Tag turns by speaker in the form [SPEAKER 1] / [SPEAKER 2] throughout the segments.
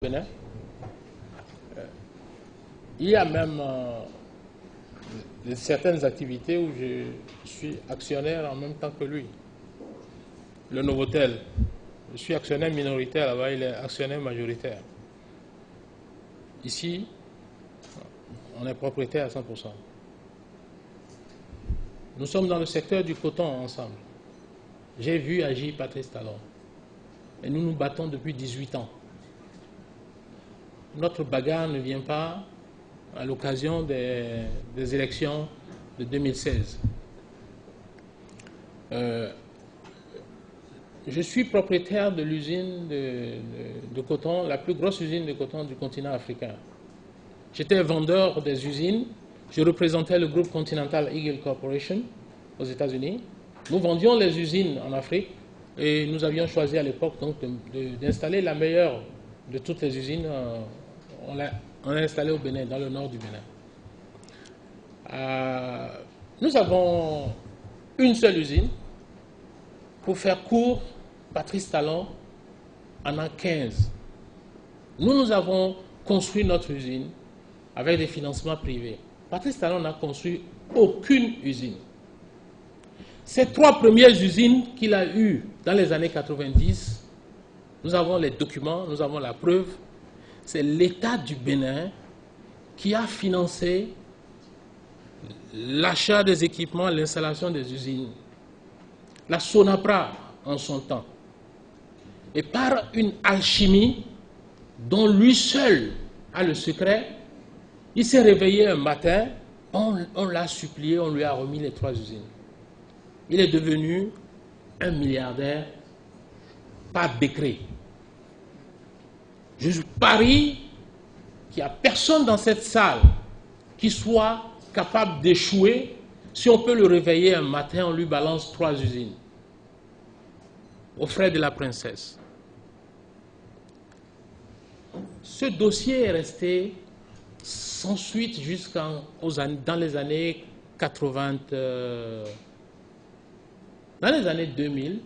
[SPEAKER 1] Bénin. Il y a même certaines activités où je suis actionnaire en même temps que lui. Le Novotel, je suis actionnaire minoritaire là-bas, il est actionnaire majoritaire. Ici, on est propriétaire à 100%. Nous sommes dans le secteur du coton ensemble. J'ai vu agir Patrice Talon. Et nous nous battons depuis 18 ans. Notre bagarre ne vient pas à l'occasion des élections de 2016. Je suis propriétaire de l'usine de coton, la plus grosse usine de coton du continent africain. J'étais vendeur des usines, je représentais le groupe Continental Eagle Corporation aux États-Unis. Nous vendions les usines en Afrique et nous avions choisi à l'époque d'installer la meilleure de toutes les usines. On l'a installée au Bénin, dans le nord du Bénin. Nous avons une seule usine. Pour faire court, Patrice Talon en a 15. Nous avons construit notre usine avec des financements privés. Patrice Talon n'a construit aucune usine. Ces 3 premières usines qu'il a eues dans les années 90, nous avons les documents, nous avons la preuve. C'est l'État du Bénin qui a financé l'achat des équipements, l'installation des usines. La Sonapra en son temps. Et par une alchimie dont lui seul a le secret, il s'est réveillé un matin, on l'a supplié, on lui a remis les 3 usines. Il est devenu un milliardaire par décret. Je parie qu'il n'y a personne dans cette salle qui soit capable d'échouer. Si on peut le réveiller un matin, on lui balance 3 usines aux frais de la princesse. Ce dossier est resté sans suite dans les années 80. Dans les années 2000,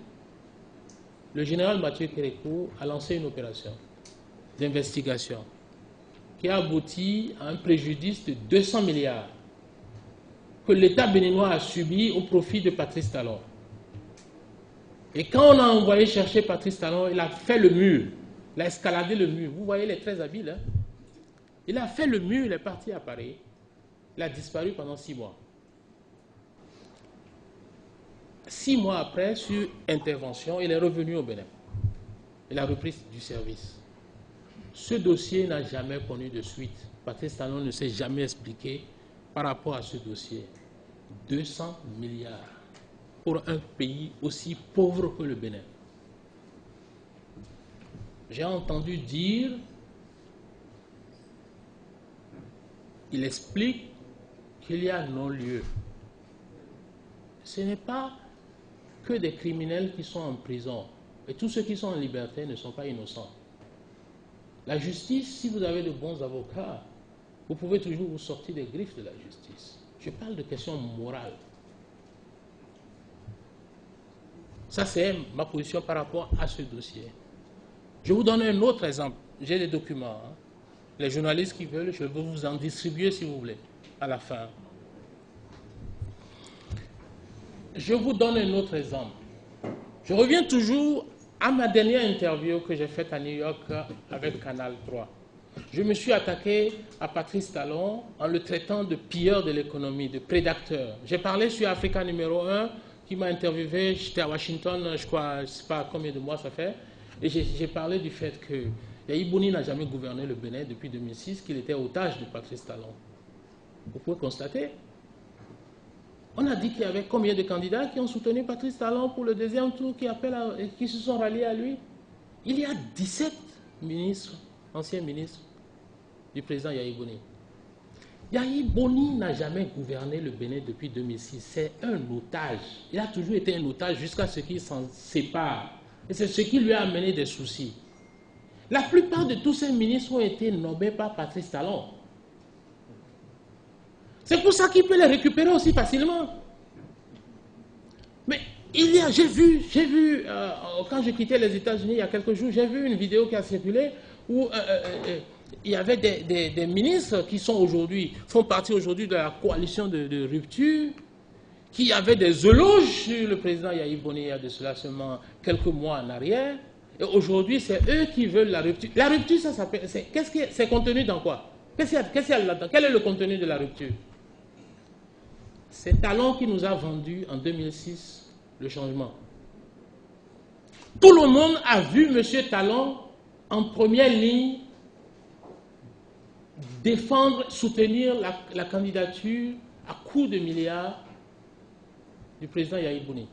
[SPEAKER 1] le général Mathieu Kérékou a lancé une opération d'investigation qui a abouti à un préjudice de 200 milliards que l'État béninois a subi au profit de Patrice Talon. Et quand on a envoyé chercher Patrice Talon, il a fait le mur, il a escaladé le mur. Vous voyez, il est très habile. Hein? Il a fait le mur, il est parti à Paris. Il a disparu pendant 6 mois. 6 mois après, sur intervention, il est revenu au Bénin. Il a repris du service. Ce dossier n'a jamais connu de suite. Patrice Talon ne s'est jamais expliqué par rapport à ce dossier. 200 milliards pour un pays aussi pauvre que le Bénin. J'ai entendu dire, il explique qu'il y a non-lieu. Ce n'est pas que des criminels qui sont en prison. Et tous ceux qui sont en liberté ne sont pas innocents. La justice, si vous avez de bons avocats, vous pouvez toujours vous sortir des griffes de la justice. Je parle de questions morales. Ça, c'est ma position par rapport à ce dossier. Je vous donne un autre exemple. J'ai des documents. Hein. Les journalistes qui veulent, je vais vous en distribuer si vous voulez, à la fin. Je vous donne un autre exemple. Je reviens toujours à ma dernière interview que j'ai faite à New York avec Canal 3. Je me suis attaqué à Patrice Talon en le traitant de pilleur de l'économie, de prédateur. J'ai parlé sur Africa numéro 1, qui m'a interviewé, j'étais à Washington, je crois, je ne sais pas combien de mois ça fait, et j'ai parlé du fait que Yahi Boni n'a jamais gouverné le Bénin depuis 2006, qu'il était otage de Patrice Talon. Vous pouvez constater. On a dit qu'il y avait combien de candidats qui ont soutenu Patrice Talon pour le 2e tour, qui se sont ralliés à lui. Il y a 17 ministres, anciens ministres du président Yahi Boni. Yahi Boni n'a jamais gouverné le Bénin depuis 2006. C'est un otage. Il a toujours été un otage jusqu'à ce qu'il s'en sépare. Et c'est ce qui lui a amené des soucis. La plupart de tous ces ministres ont été nommés par Patrice Talon. C'est pour ça qu'il peut les récupérer aussi facilement. Mais j'ai vu, quand j'ai quitté les États-Unis il y a quelques jours, j'ai vu une vidéo qui a circulé où il y avait des ministres qui sont aujourd'hui, font partie aujourd'hui de la coalition de rupture, qui avaient des éloges sur le président Yahya Boni il y a de cela seulement quelques mois en arrière. Et aujourd'hui, c'est eux qui veulent la rupture. La rupture, ça s'appelle. C'est contenu dans quoi? Qu'est-ce qu'il y a là-dedans? Quel est le contenu de la rupture? C'est Talon qui nous a vendu en 2006 le changement. Tout le monde a vu M. Talon en première ligne défendre, soutenir la candidature à coups de milliards du président Yahya Boni.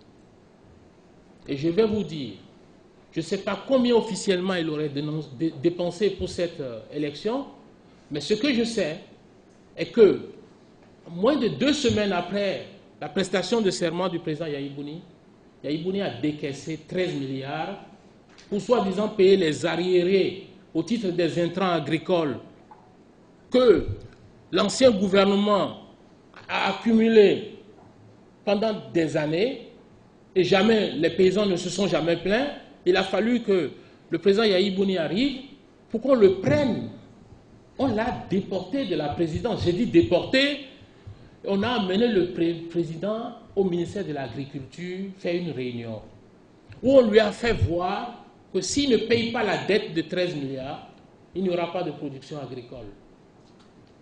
[SPEAKER 1] Et je vais vous dire, je ne sais pas combien officiellement il aurait dépensé pour cette élection, mais ce que je sais est que, moins de 2 semaines après la prestation de serment du président Yahya Boni a décaissé 13 milliards pour soi-disant payer les arriérés au titre des intrants agricoles que l'ancien gouvernement a accumulés pendant des années, et jamais, les paysans ne se sont jamais plaints. Il a fallu que le président Yahya Boni arrive pour qu'on le prenne. On l'a déporté de la présidence. J'ai dit déporté. On a amené le président au ministère de l'Agriculture faire une réunion où on lui a fait voir que s'il ne paye pas la dette de 13 milliards, il n'y aura pas de production agricole.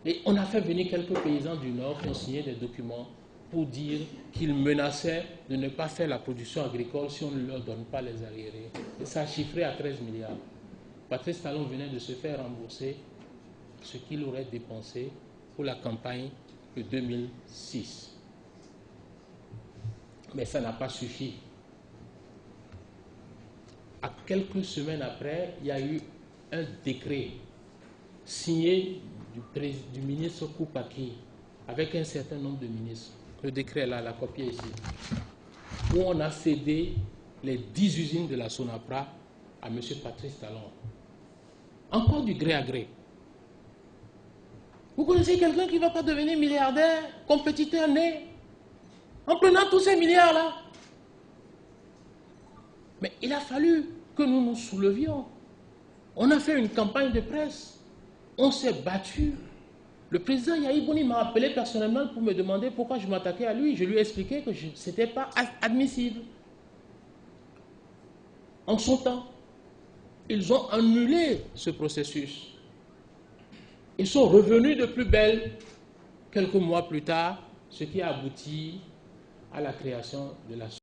[SPEAKER 1] Et on a fait venir quelques paysans du Nord qui ont signé des documents pour dire qu'ils menaçaient de ne pas faire la production agricole si on ne leur donne pas les arriérés. Et ça a chiffré à 13 milliards. Patrice Talon venait de se faire rembourser ce qu'il aurait dépensé pour la campagne de 2006. Mais ça n'a pas suffi. À quelques semaines après, il y a eu un décret signé du ministre Koupaki avec un certain nombre de ministres. Le décret est là, la copie est ici. Où on a cédé les 10 usines de la Sonapra à M. Patrice Talon. Encore du gré à gré. Vous connaissez quelqu'un qui ne va pas devenir milliardaire, compétiteur né, en prenant tous ces milliards-là? Mais il a fallu que nous nous soulevions. On a fait une campagne de presse. On s'est battu. Le président Yahya Boni m'a appelé personnellement pour me demander pourquoi je m'attaquais à lui. Je lui ai expliqué que ce n'était pas admissible. En son temps, ils ont annulé ce processus. Ils sont revenus de plus belle quelques mois plus tard, ce qui a abouti à la création de la